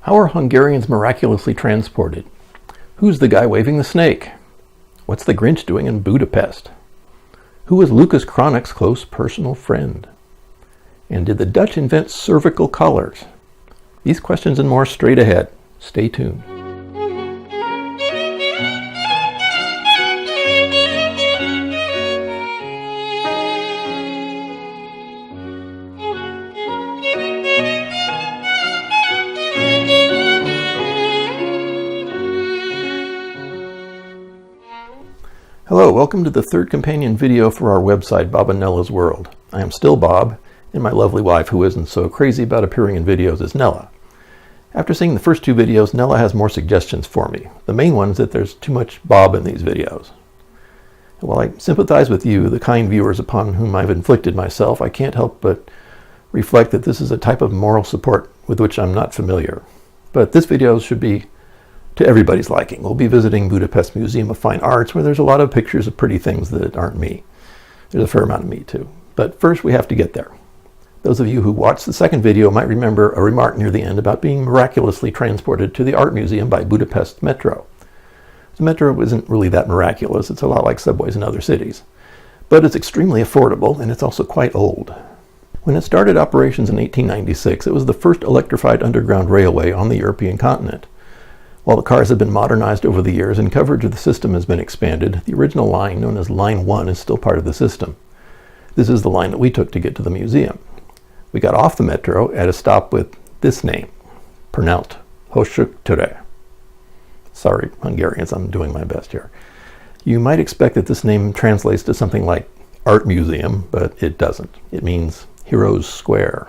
How are Hungarians miraculously transported? Who's the guy waving the snake? What's the Grinch doing in Budapest? Who was Lucas Cranach's close personal friend? And did the Dutch invent cervical collars? These questions and more straight ahead. Stay tuned. Hello, welcome to the third companion video for our website, Bob and Nella's World. I am still Bob, and my lovely wife, who isn't so crazy about appearing in videos, is Nella. After seeing the first two videos, Nella has more suggestions for me. The main one is that there's too much Bob in these videos. While I sympathize with you, the kind viewers upon whom I've inflicted myself, I can't help but reflect that this is a type of moral support with which I'm not familiar. But this video should be to everybody's liking. We'll be visiting Budapest Museum of Fine Arts, where there's a lot of pictures of pretty things that aren't me. There's a fair amount of me too. But first we have to get there. Those of you who watched the second video might remember a remark near the end about being miraculously transported to the art museum by Budapest Metro. The Metro isn't really that miraculous. It's a lot like subways in other cities. But it's extremely affordable, and it's also quite old. When it started operations in 1896, it was the first electrified underground railway on the European continent. While the cars have been modernized over the years and coverage of the system has been expanded, the original line, known as Line 1, is still part of the system. This is the line that we took to get to the museum. We got off the metro at a stop with this name, pronounced Hoshuktere. Sorry, Hungarians, I'm doing my best here. You might expect that this name translates to something like Art Museum, but it doesn't. It means Heroes Square.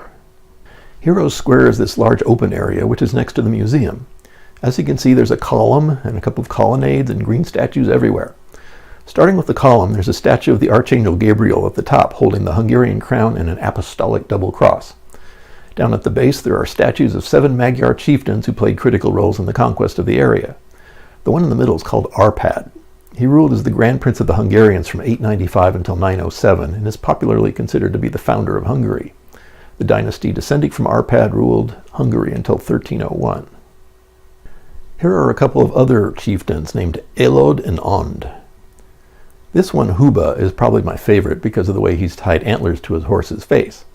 Heroes Square is this large open area which is next to the museum. As you can see, there's a column and a couple of colonnades and green statues everywhere. Starting with the column, there's a statue of the Archangel Gabriel at the top, holding the Hungarian crown and an apostolic double cross. Down at the base, there are statues of 7 Magyar chieftains who played critical roles in the conquest of the area. The one in the middle is called Arpad. He ruled as the Grand Prince of the Hungarians from 895 until 907, and is popularly considered to be the founder of Hungary. The dynasty descending from Arpad ruled Hungary until 1301. Here are a couple of other chieftains named Elod and Ond. This one, Huba, is probably my favorite because of the way he's tied antlers to his horse's face.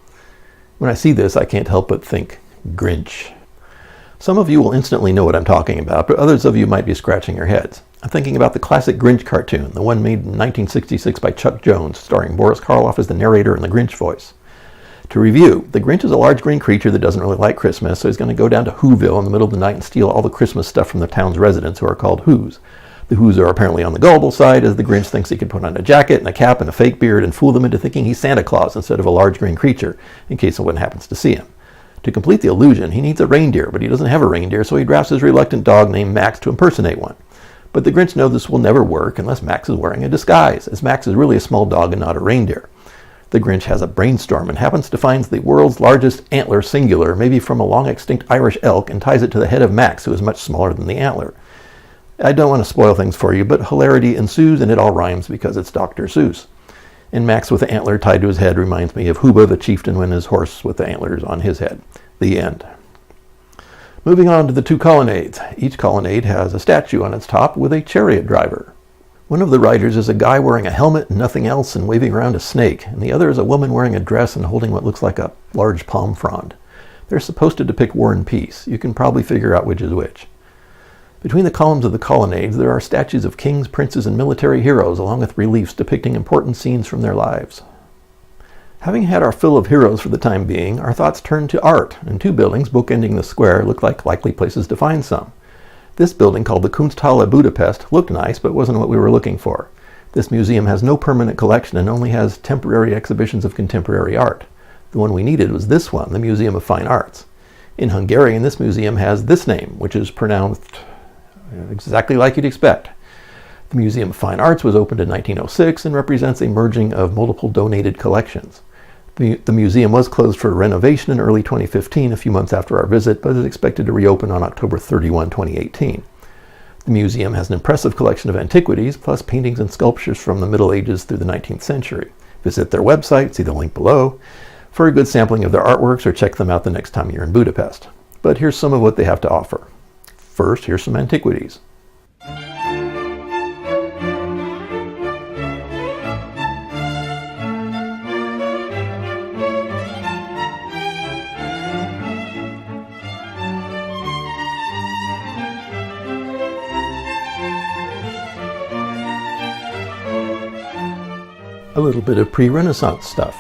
When I see this, I can't help but think Grinch. Some of you will instantly know what I'm talking about, but others of you might be scratching your heads. I'm thinking about the classic Grinch cartoon, the one made in 1966 by Chuck Jones, starring Boris Karloff as the narrator in the Grinch voice. To review, the Grinch is a large green creature that doesn't really like Christmas, so he's going to go down to Whoville in the middle of the night and steal all the Christmas stuff from the town's residents, who are called Whos. The Whos are apparently on the gullible side, as the Grinch thinks he can put on a jacket and a cap and a fake beard and fool them into thinking he's Santa Claus instead of a large green creature, in case someone happens to see him. To complete the illusion, he needs a reindeer, but he doesn't have a reindeer, so he drafts his reluctant dog named Max to impersonate one. But the Grinch knows this will never work unless Max is wearing a disguise, as Max is really a small dog and not a reindeer. The Grinch has a brainstorm and happens to find the world's largest antler singular, maybe from a long-extinct Irish elk, and ties it to the head of Max, who is much smaller than the antler. I don't want to spoil things for you, but hilarity ensues, and it all rhymes because it's Dr. Seuss. And Max with the antler tied to his head reminds me of Huba the chieftain and his horse with the antlers on his head. The end. Moving on to the 2 colonnades. Each colonnade has a statue on its top with a chariot driver. One of the riders is a guy wearing a helmet and nothing else and waving around a snake, and the other is a woman wearing a dress and holding what looks like a large palm frond. They're supposed to depict war and peace. You can probably figure out which is which. Between the columns of the colonnades, there are statues of kings, princes, and military heroes, along with reliefs depicting important scenes from their lives. Having had our fill of heroes for the time being, our thoughts turn to art, and 2 buildings bookending the square look like likely places to find some. This building, called the Kunsthalle Budapest, looked nice, but wasn't what we were looking for. This museum has no permanent collection and only has temporary exhibitions of contemporary art. The one we needed was this one, the Museum of Fine Arts. In Hungarian, this museum has this name, which is pronounced exactly like you'd expect. The Museum of Fine Arts was opened in 1906 and represents a merging of multiple donated collections. The museum was closed for renovation in early 2015, a few months after our visit, but is expected to reopen on October 31, 2018. The museum has an impressive collection of antiquities, plus paintings and sculptures from the Middle Ages through the 19th century. Visit their website, see the link below, for a good sampling of their artworks, or check them out the next time you're in Budapest. but here's some of what they have to offer. First, here's some antiquities. A little bit of pre-Renaissance stuff.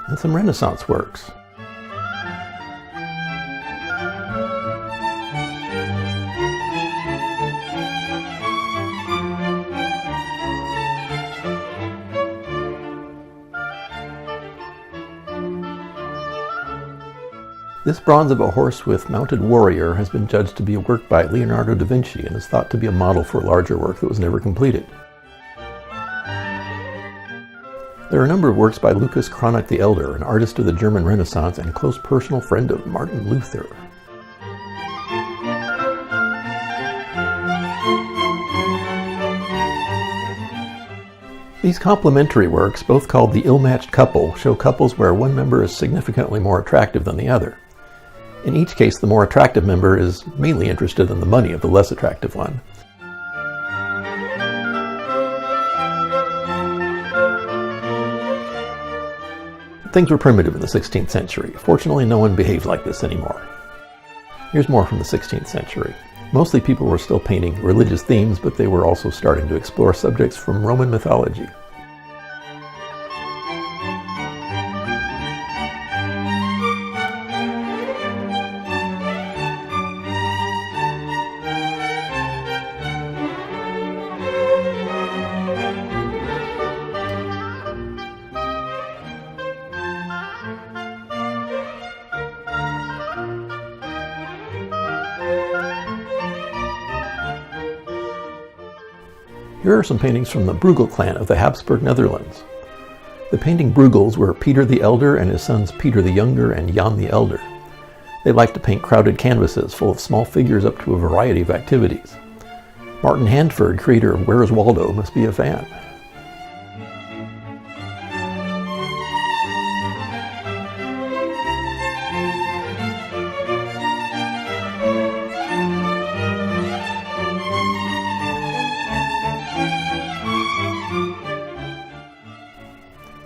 And some Renaissance works. This bronze of a horse with mounted warrior has been judged to be a work by Leonardo da Vinci and is thought to be a model for a larger work that was never completed. There are a number of works by Lucas Cranach the Elder, an artist of the German Renaissance and close personal friend of Martin Luther. These complementary works, both called the ill-matched couple, show couples where one member is significantly more attractive than the other. In each case, the more attractive member is mainly interested in the money of the less attractive one. Things were primitive in the 16th century. Fortunately, no one behaves like this anymore. Here's more from the 16th century. Mostly people were still painting religious themes, but they were also starting to explore subjects from Roman mythology. Here are some paintings from the Bruegel clan of the Habsburg Netherlands. The painting Bruegels were Peter the Elder and his sons Peter the Younger and Jan the Elder. They liked to paint crowded canvases full of small figures up to a variety of activities. Martin Handford, creator of Where's Waldo, must be a fan.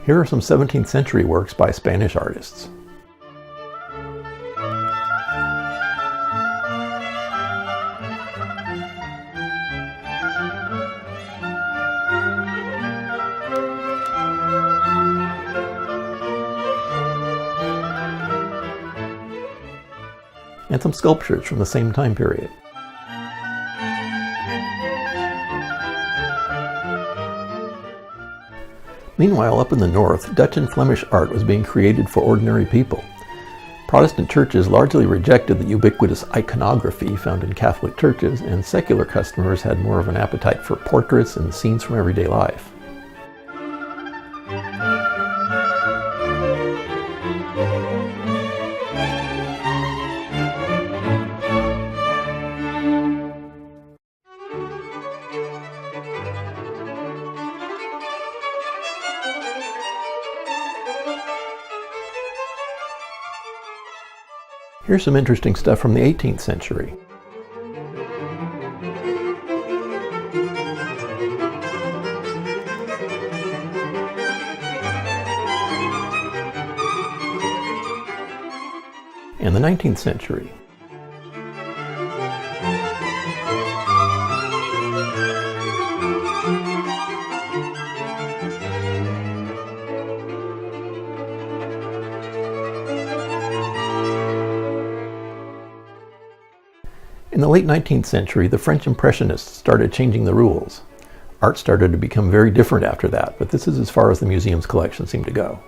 Here are some 17th century works by Spanish artists. And some sculptures from the same time period. Meanwhile, up in the north, Dutch and Flemish art was being created for ordinary people. Protestant churches largely rejected the ubiquitous iconography found in Catholic churches, and secular customers had more of an appetite for portraits and scenes from everyday life. Here's some interesting stuff from the 18th century. And the 19th century. In the late 19th century, the French Impressionists started changing the rules. Art started to become very different after that, but this is as far as the museum's collection seemed to go.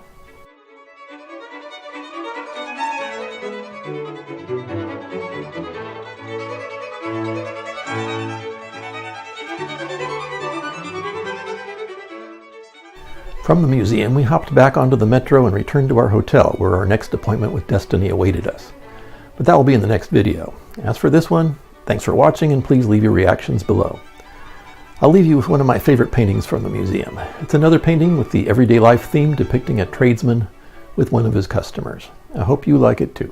From the museum, we hopped back onto the metro and returned to our hotel, where our next appointment with Destiny awaited us. But that will be in the next video. As for this one, thanks for watching, and please leave your reactions below. I'll leave you with one of my favorite paintings from the museum. It's another painting with the everyday life theme depicting a tradesman with one of his customers. I hope you like it too.